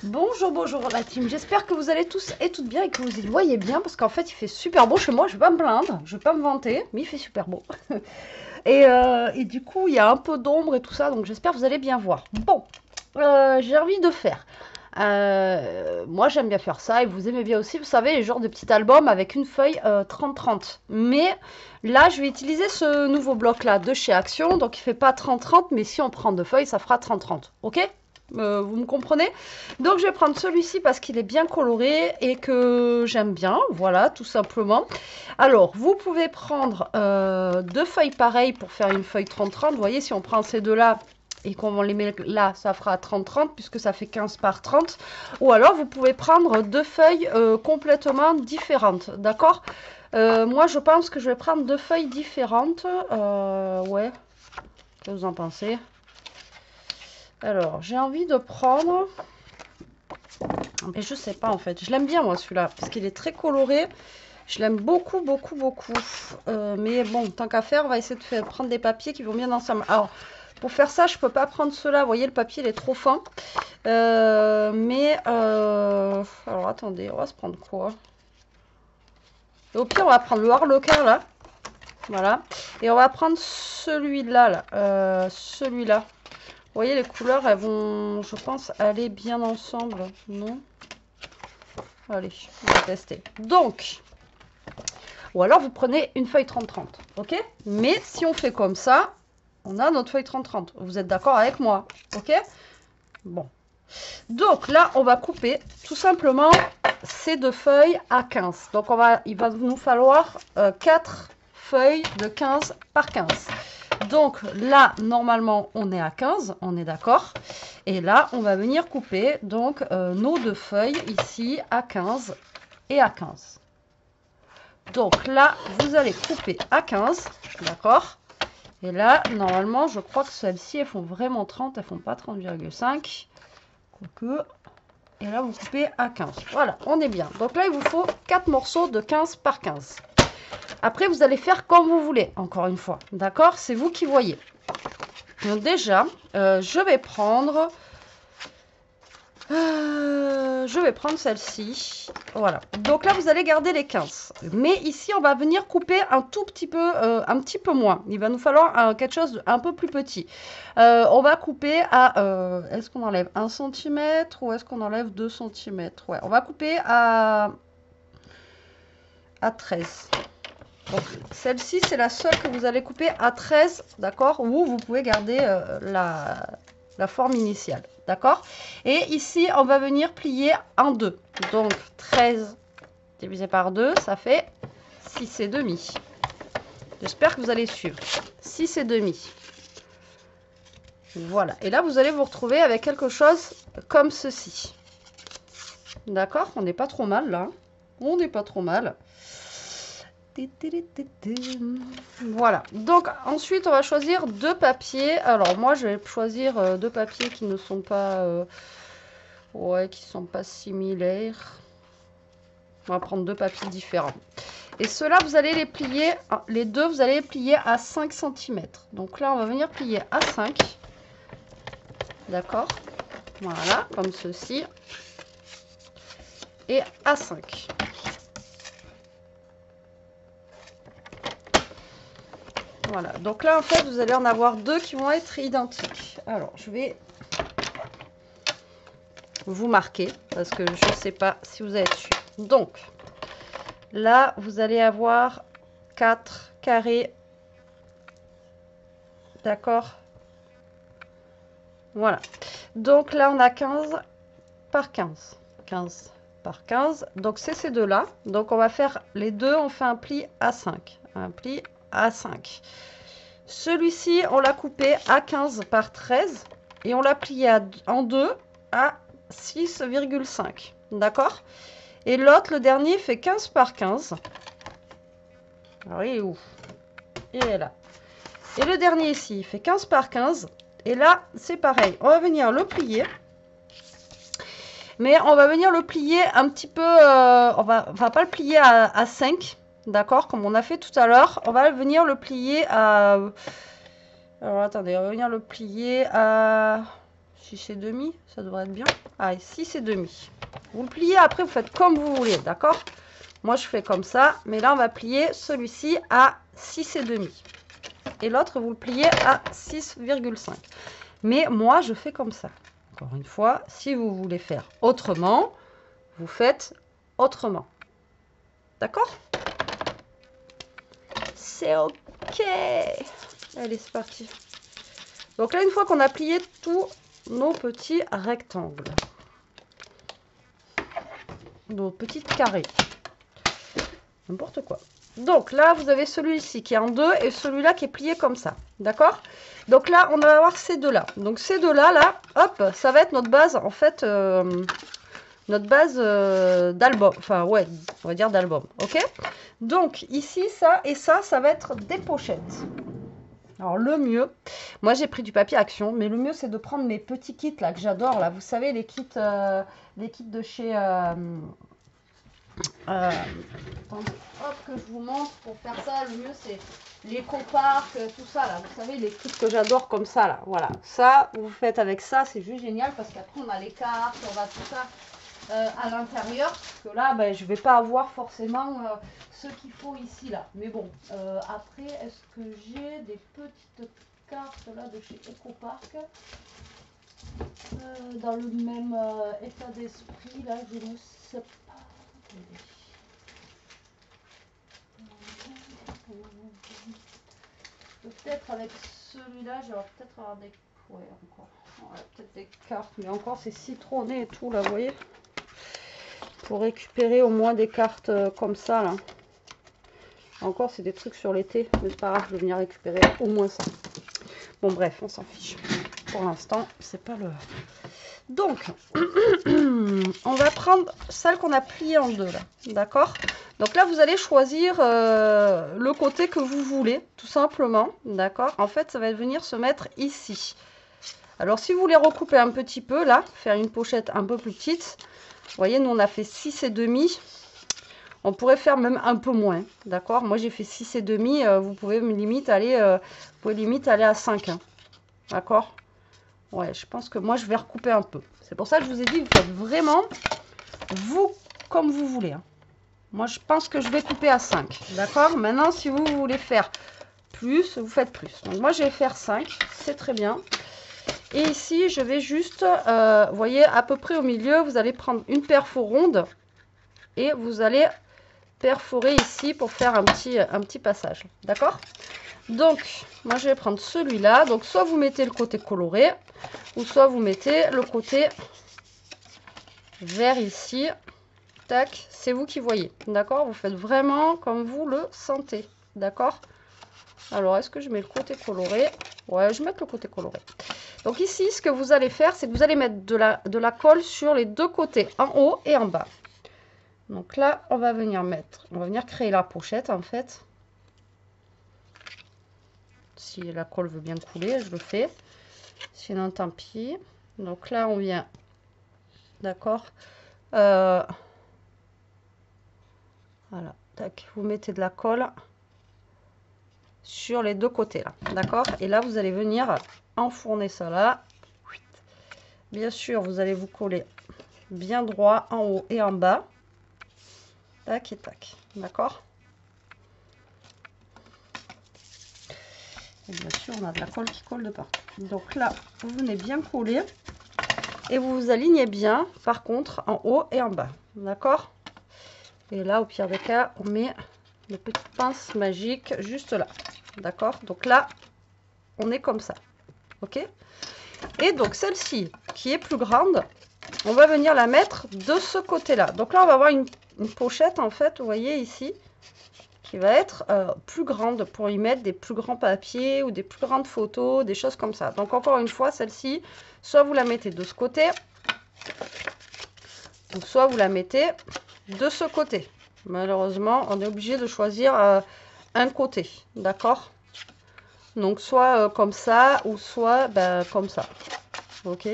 Bonjour, bonjour la team, j'espère que vous allez tous et toutes bien et que vous y voyez bien parce qu'en fait il fait super beau chez moi, je vais pas me plaindre, je vais pas me vanter, mais il fait super beau. Et du coup il y a un peu d'ombre et tout ça, donc j'espère que vous allez bien voir. Bon, j'ai envie de faire. Moi j'aime bien faire ça et vous aimez bien aussi, vous savez, les genres de petits albums avec une feuille 30-30. Mais là je vais utiliser ce nouveau bloc là de chez Action, donc il fait pas 30-30, mais si on prend deux feuilles ça fera 30-30, ok? Vous me comprenez? Donc je vais prendre celui-ci parce qu'il est bien coloré et que j'aime bien, voilà, tout simplement. Alors, vous pouvez prendre deux feuilles pareilles pour faire une feuille 30-30. Vous voyez, si on prend ces deux-là et qu'on les met là, ça fera 30-30 puisque ça fait 15 par 30. Ou alors, vous pouvez prendre deux feuilles complètement différentes, d'accord? Moi, je pense que je vais prendre deux feuilles différentes. Ouais, qu'est-ce que vous en pensez? Alors, j'ai envie de prendre... Mais je sais pas en fait. Je l'aime bien moi celui-là parce qu'il est très coloré. Je l'aime beaucoup, beaucoup, beaucoup. Mais bon, tant qu'à faire, on va essayer de prendre des papiers qui vont bien ensemble. Alors, pour faire ça, je peux pas prendre ceux-là. Vous voyez, le papier, il est trop fin. Alors, attendez, on va se prendre quoi? Et au pire, on va prendre le Harlequin, là. Voilà. Et on va prendre celui-là, là. Celui-là. Vous voyez, les couleurs, elles vont, je pense, aller bien ensemble. Non? Allez, on va tester. Donc... Ou alors vous prenez une feuille 30-30, ok? Mais si on fait comme ça, on a notre feuille 30-30. Vous êtes d'accord avec moi, ok? Bon. Donc là, on va couper tout simplement ces deux feuilles à 15. Donc il va nous falloir 4 feuilles de 15 par 15. Donc là, normalement, on est à 15, on est d'accord. Et là, on va venir couper donc nos deux feuilles ici à 15 et à 15. Donc là, vous allez couper à 15, d'accord? Et là, normalement, je crois que celles-ci, elles font vraiment 30, elles font pas 30,5. Quoique. Et là, vous coupez à 15. Voilà, on est bien. Donc là, il vous faut 4 morceaux de 15 par 15. Après, vous allez faire comme vous voulez, encore une fois. D'accord? C'est vous qui voyez. Donc déjà, je vais prendre celle-ci. Voilà. Donc là, vous allez garder les 15. Mais ici, on va venir couper un tout petit peu, un petit peu moins. Il va nous falloir quelque chose d'un peu plus petit. On va couper à... est-ce qu'on enlève 1 cm ou est-ce qu'on enlève 2 cm? Ouais, on va couper à 13. Donc celle-ci, c'est la seule que vous allez couper à 13, d'accord? Ou vous pouvez garder la forme initiale, d'accord? Et ici, on va venir plier en deux. Donc 13 divisé par 2, ça fait 6 et demi. J'espère que vous allez suivre. 6 et demi. Voilà. Et là, vous allez vous retrouver avec quelque chose comme ceci. D'accord? On n'est pas trop mal là. On n'est pas trop mal. Voilà. Donc ensuite, on va choisir deux papiers. Alors moi, je vais choisir deux papiers qui ne sont pas... ouais, qui sont pas similaires. On va prendre deux papiers différents. Et ceux-là, vous allez les plier, les deux, vous allez les plier à 5 cm. Donc là, on va venir plier à 5. D'accord? Voilà, comme ceci. Et à 5. Voilà, donc là, en fait, vous allez en avoir deux qui vont être identiques. Alors, je vais vous marquer, parce que je ne sais pas si vous avez su. Donc, là, vous allez avoir 4 carrés. D'accord? Voilà. Donc là, on a 15 par 15. 15 par 15. Donc, c'est ces deux-là. Donc, on va faire les deux. On fait un pli à 5. Un pli à 5. Celui-ci, on l'a coupé à 15 par 13. Et on l'a plié en deux à 6,5. D'accord? Et l'autre, le dernier, fait 15 par 15. Alors, il est où? Il est là. Et le dernier ici, il fait 15 par 15. Et là, c'est pareil. On va venir le plier. Mais on va venir le plier un petit peu... on va pas le plier à 5. D'accord? Comme on a fait tout à l'heure. On va venir le plier à... Alors, attendez. On va venir le plier à 6 et demi, ça devrait être bien. Allez, 6 et demi. Vous le pliez, après vous faites comme vous voulez, d'accord? Moi je fais comme ça, mais là on va plier celui-ci à 6 et demi. Et l'autre vous le pliez à 6,5. Mais moi je fais comme ça. Encore une fois, si vous voulez faire autrement, vous faites autrement. D'accord? C'est ok. Allez, c'est parti. Donc là, une fois qu'on a plié tous nos petits rectangles, nos petits carrés, n'importe quoi. Donc là, vous avez celui-ci qui est en deux et celui-là qui est plié comme ça. D'accord? Donc là, on va avoir ces deux-là. Donc ces deux-là, là, hop, ça va être notre base, en fait, notre base d'album. Enfin, ouais, on va dire d'album. Ok? Donc ici, ça et ça va être des pochettes. Alors le mieux, moi j'ai pris du papier Action, mais le mieux c'est de prendre mes petits kits là que j'adore là. Vous savez les kits de chez attendez, hop que je vous montre pour faire ça. Le mieux c'est les Ecopark, tout ça là. Vous savez les kits que j'adore comme ça là. Voilà, ça vous faites avec ça, c'est juste génial parce qu'après on a les cartes, on va tout ça à l'intérieur. Parce que là, ben, je vais pas avoir forcément ce qu'il faut ici là. Mais bon, après, est-ce que j'ai des petites cartes là de chez Ecopark dans le même état d'esprit là, je ne sais pas. Peut-être avec celui-là, j'aurais peut-être avoir des... Ouais, encore. Ouais, peut-être des cartes, mais encore c'est citronné et tout là, vous voyez. Pour récupérer au moins des cartes comme ça là. Encore c'est des trucs sur l'été, mais c'est pas grave, je vais venir récupérer au moins ça. Bon bref, on s'en fiche. Pour l'instant, c'est pas le... Donc, on va prendre celle qu'on a pliée en deux là, d'accord? Donc là, vous allez choisir le côté que vous voulez, tout simplement, d'accord? En fait, ça va venir se mettre ici. Alors, si vous voulez recouper un petit peu, là, faire une pochette un peu plus petite, vous voyez, nous, on a fait 6 et demi. On pourrait faire même un peu moins, d'accord? Moi, j'ai fait 6 et demi. Vous pouvez limite aller, à 5, hein, d'accord? Ouais, je pense que moi, je vais recouper un peu. C'est pour ça que je vous ai dit, vous faites vraiment, vous, comme vous voulez, hein. Moi, je pense que je vais couper à 5, d'accord? Maintenant, si vous voulez faire plus, vous faites plus. Donc, moi, je vais faire 5, c'est très bien. Et ici, je vais juste, vous voyez, à peu près au milieu, vous allez prendre une perfo ronde et vous allez perforer ici pour faire un petit passage, d'accord? Donc, moi, je vais prendre celui-là. Donc, soit vous mettez le côté coloré, ou soit vous mettez le côté vert ici. Tac, c'est vous qui voyez, d'accord? Vous faites vraiment comme vous le sentez, d'accord? Alors, est-ce que je mets le côté coloré? Ouais, je vais mettre le côté coloré. Donc ici, ce que vous allez faire, c'est que vous allez mettre de la colle sur les deux côtés, en haut et en bas. Donc là, on va venir créer la pochette, en fait. Si la colle veut bien couler, je le fais. Sinon, tant pis. Donc là, on vient, d'accord? Voilà, tac, vous mettez de la colle sur les deux côtés là, d'accord? Et là, vous allez venir enfourner ça là. Bien sûr, vous allez vous coller bien droit en haut et en bas. Tac et tac, d'accord? Et bien sûr, on a de la colle qui colle de partout. Donc là, vous venez bien coller et vous vous alignez bien, par contre, en haut et en bas, d'accord? Et là, au pire des cas, on met les petites pinces magiques juste là. D'accord? Donc là, on est comme ça. Ok? Et donc, celle-ci, qui est plus grande, on va venir la mettre de ce côté-là. Donc là, on va avoir une pochette, en fait, vous voyez ici, qui va être plus grande pour y mettre des plus grands papiers ou des plus grandes photos, des choses comme ça. Donc, encore une fois, celle-ci, soit vous la mettez de ce côté, ou soit vous la mettez de ce côté. Malheureusement, on est obligé de choisir un côté, d'accord? Donc soit comme ça ou soit comme ça, ok?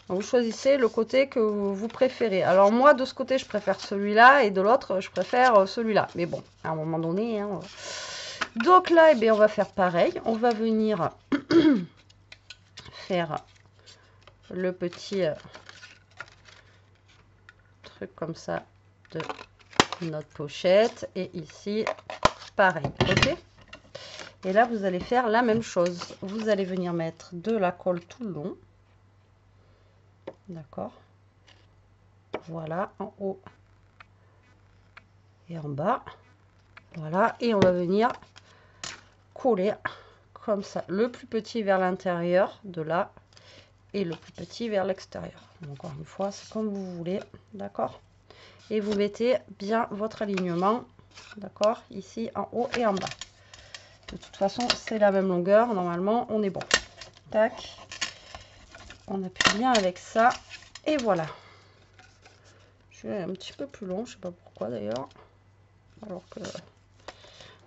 Donc, vous choisissez le côté que vous préférez. Alors moi, de ce côté, je préfère celui-là et de l'autre, je préfère celui-là. Mais bon, à un moment donné, hein. Donc là, eh bien, on va faire pareil. On va venir faire le petit truc comme ça de notre pochette. Et ici, pareil, ok? Et là, vous allez faire la même chose. Vous allez venir mettre de la colle tout le long. D'accord? Voilà, en haut et en bas. Voilà, et on va venir coller comme ça. Le plus petit vers l'intérieur de là et le plus petit vers l'extérieur. Encore une fois, c'est comme vous voulez. D'accord? Et vous mettez bien votre alignement. D'accord? Ici, en haut et en bas. De toute façon, c'est la même longueur. Normalement, on est bon. Tac. On appuie bien avec ça. Et voilà. Je vais un petit peu plus long. Je sais pas pourquoi d'ailleurs. Alors que...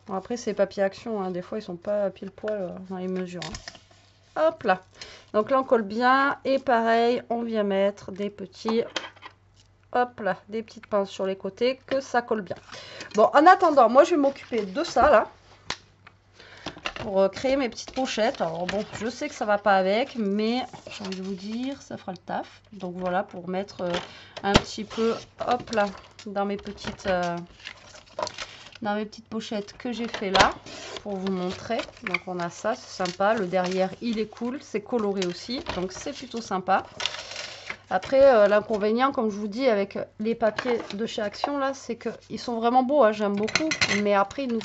Bon, après, c'est papier action. Hein. Des fois, ils sont pas pile poil dans les mesures. Hein. Hop là. Donc là, on colle bien. Et pareil, on vient mettre des petits... Hop là. Des petites pinces sur les côtés. Que ça colle bien. Bon, en attendant, moi, je vais m'occuper de ça là. Pour créer mes petites pochettes. Alors bon, je sais que ça va pas avec, mais j'ai envie de vous dire, ça fera le taf. Donc voilà, pour mettre un petit peu, hop là, dans mes petites pochettes que j'ai fait là, pour vous montrer. Donc on a ça, c'est sympa. Le derrière, il est cool, c'est coloré aussi, donc c'est plutôt sympa. Après, l'inconvénient, comme je vous dis, avec les papiers de chez Action, là, c'est qu'ils sont vraiment beaux, hein, j'aime beaucoup. Mais après, il nous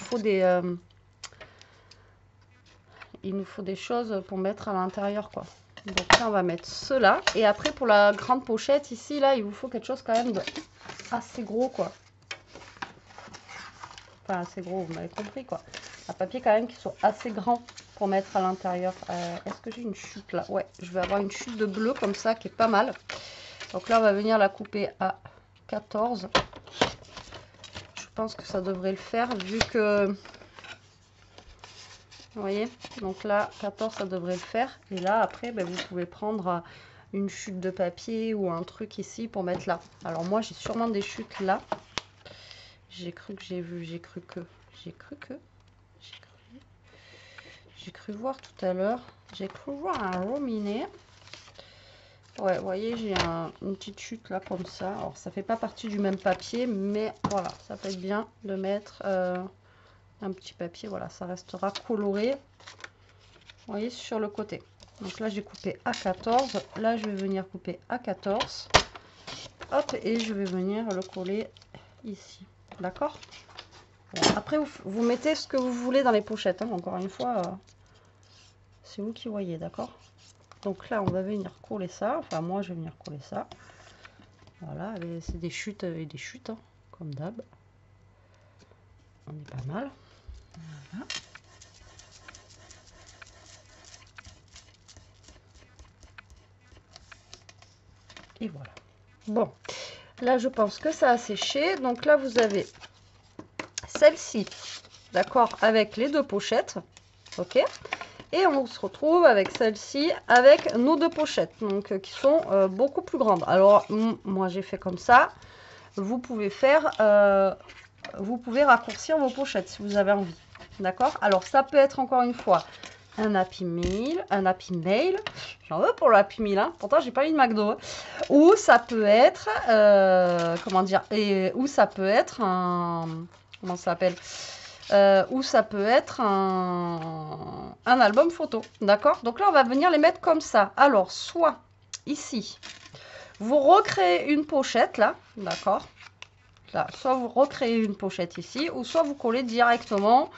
faut des choses pour mettre à l'intérieur, quoi. Donc là, on va mettre cela. Et après, pour la grande pochette, ici, là, il vous faut quelque chose quand même de assez gros, quoi. Enfin, assez gros, vous m'avez compris, quoi. Un papier quand même qui soit assez grand pour mettre à l'intérieur. Est-ce que j'ai une chute, là? Ouais, je vais avoir une chute de bleu comme ça, qui est pas mal. Donc là, on va venir la couper à 14. Je pense que ça devrait le faire, vu que... Vous voyez, donc là 14 ça devrait le faire. Et là après ben, vous pouvez prendre une chute de papier ou un truc ici pour mettre là. Alors moi j'ai sûrement des chutes là. J'ai cru voir tout à l'heure. J'ai cru voir un rominé. Ouais, vous voyez, j'ai une petite chute là comme ça. Alors ça fait pas partie du même papier, mais voilà, ça peut être bien de mettre un petit papier, voilà, ça restera coloré, vous voyez, sur le côté. Donc là, j'ai coupé à 14. Là, je vais venir couper à 14. Hop, et je vais venir le coller ici. D'accord? Bon, après, vous mettez ce que vous voulez dans les pochettes. Hein. Encore une fois, c'est vous qui voyez, d'accord? Donc là, on va venir coller ça. Enfin, moi, je vais venir coller ça. Voilà, c'est des chutes et des chutes, hein, comme d'hab. On est pas mal. Voilà. Et voilà. Bon, là je pense que ça a séché. Donc là vous avez celle-ci, d'accord, avec les deux pochettes. Ok. Et on se retrouve avec celle-ci, avec nos deux pochettes, donc qui sont beaucoup plus grandes. Alors moi j'ai fait comme ça. Vous pouvez raccourcir vos pochettes si vous avez envie. D'accord. Alors ça peut être encore une fois un Happy Meal, j'en veux pour le Happy Meal, hein. Pourtant j'ai pas eu de McDo, hein. Ou ça peut être, comment dire, ou ça peut être un, comment ça s'appelle, ou ça peut être un album photo, d'accord. Donc là on va venir les mettre comme ça. Alors soit ici, vous recréez une pochette là, d'accord. Là, soit vous recréez une pochette ici, ou soit vous collez directement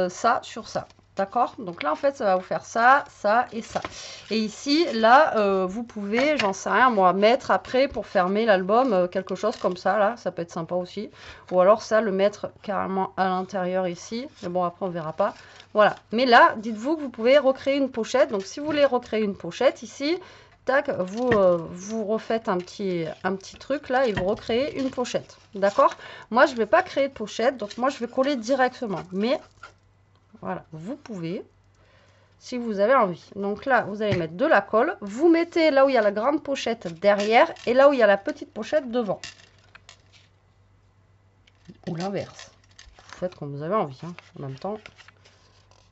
ça sur ça. D'accord? Donc là, en fait, ça va vous faire ça, ça et ça. Et ici, là, vous pouvez, j'en sais rien, moi, mettre après pour fermer l'album, quelque chose comme ça, là. Ça peut être sympa aussi. Ou alors ça, le mettre carrément à l'intérieur ici. Mais bon, après, on verra pas. Voilà. Mais là, dites-vous que vous pouvez recréer une pochette. Donc, si vous voulez recréer une pochette ici, tac, vous refaites un petit truc là et vous recréez une pochette. D'accord? Moi, je ne vais pas créer de pochette. Donc, moi, je vais coller directement. Mais... voilà, vous pouvez, si vous avez envie. Donc là, vous allez mettre de la colle. Vous mettez là où il y a la grande pochette derrière et là où il y a la petite pochette devant. Ou l'inverse. Vous faites comme vous avez envie, hein, en même temps.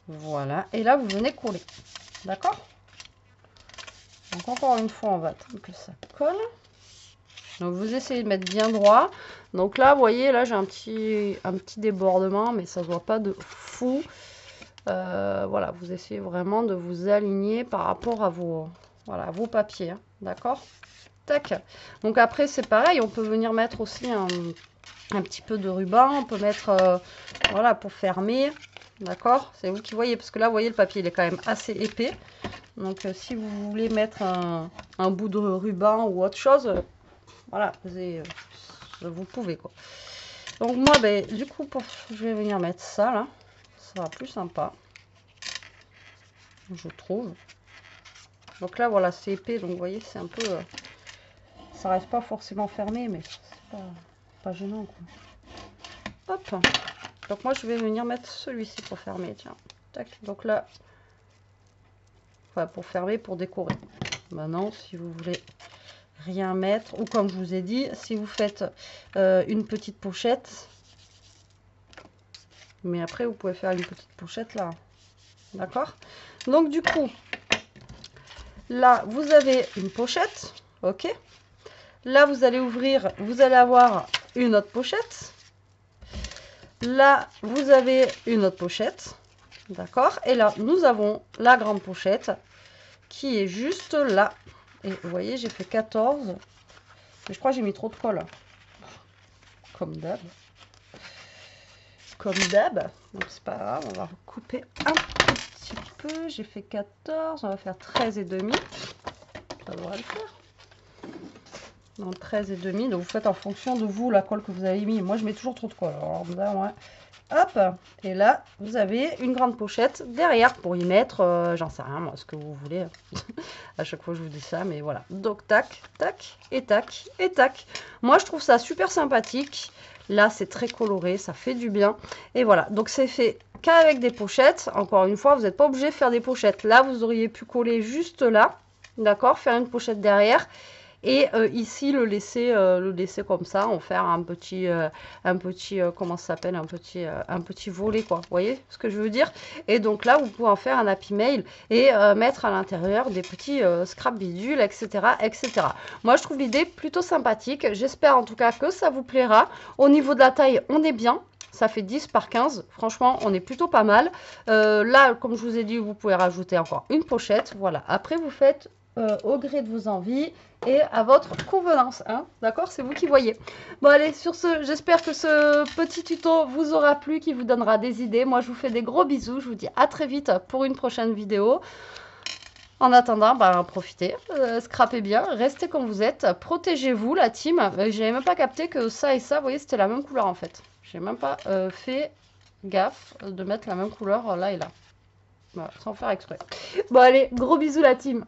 Voilà. Et là, vous venez coller. D'accord? Donc encore une fois, on va attendre que ça colle. Donc vous essayez de mettre bien droit. Donc là, vous voyez, là j'ai un petit débordement, mais ça ne se voit pas de fou. Voilà, vous essayez vraiment de vous aligner par rapport à vos, voilà, à vos papiers. Hein, d'accord? Tac. Donc après, c'est pareil, on peut venir mettre aussi un petit peu de ruban. On peut mettre, voilà, pour fermer. D'accord? C'est vous qui voyez, parce que là, vous voyez, le papier, il est quand même assez épais. Donc si vous voulez mettre un bout de ruban ou autre chose, voilà, vous pouvez quoi. Donc moi, ben, du coup, je vais venir mettre ça là. Ça sera plus sympa, je trouve. Donc là, voilà, c'est épais, donc vous voyez, c'est un peu... ça reste pas forcément fermé, mais c'est pas gênant quoi. Hop. Donc moi, je vais venir mettre celui-ci pour fermer, tiens. Tac. Donc là, enfin, pour fermer, pour décorer. Maintenant, si vous voulez rien mettre, ou comme je vous ai dit, si vous faites une petite pochette, mais après vous pouvez faire une petite pochette là, d'accord? Donc du coup, là vous avez une pochette, ok? Là vous allez ouvrir, vous allez avoir une autre pochette. Là vous avez une autre pochette, d'accord? Et là nous avons la grande pochette qui est juste là. Et vous voyez, j'ai fait 14. Mais je crois que j'ai mis trop de colle. Comme d'hab. Comme d'hab. Donc c'est pas grave, on va couper un petit peu. J'ai fait 14, on va faire 13 et demi. Ça devrait le faire. Donc 13 et demi. Donc vous faites en fonction de vous la colle que vous avez mis. Moi je mets toujours trop de colle. Alors là, ouais. Hop, et là, vous avez une grande pochette derrière pour y mettre, j'en sais rien, moi, ce que vous voulez. À chaque fois, je vous dis ça, mais voilà. Donc, tac, tac, et tac, et tac. Moi, je trouve ça super sympathique. Là, c'est très coloré, ça fait du bien. Et voilà, donc c'est fait qu'avec des pochettes. Encore une fois, vous n'êtes pas obligé de faire des pochettes. Là, vous auriez pu coller juste là, d'accord, faire une pochette derrière. Et ici le laisser comme ça, en faire un petit comment ça s'appelle, un petit volet quoi, vous voyez ce que je veux dire? Et donc là vous pouvez en faire un happy mail et mettre à l'intérieur des petits scrap bidules, etc., etc. Moi je trouve l'idée plutôt sympathique, j'espère en tout cas que ça vous plaira. Au niveau de la taille, on est bien. Ça fait 10 par 15, franchement on est plutôt pas mal. Là comme je vous ai dit, vous pouvez rajouter encore une pochette, voilà. Après vous faites au gré de vos envies et à votre convenance, hein, d'accord, c'est vous qui voyez. Bon allez, sur ce, j'espère que ce petit tuto vous aura plu, qui vous donnera des idées. Moi je vous fais des gros bisous, je vous dis à très vite pour une prochaine vidéo. En attendant, bah, profitez, scrapez bien, restez comme vous êtes, protégez-vous la team. J'avais même pas capté que ça et ça, vous voyez, c'était la même couleur en fait. J'ai même pas fait gaffe de mettre la même couleur là et là. Voilà, sans faire exprès. Bon allez, gros bisous la team.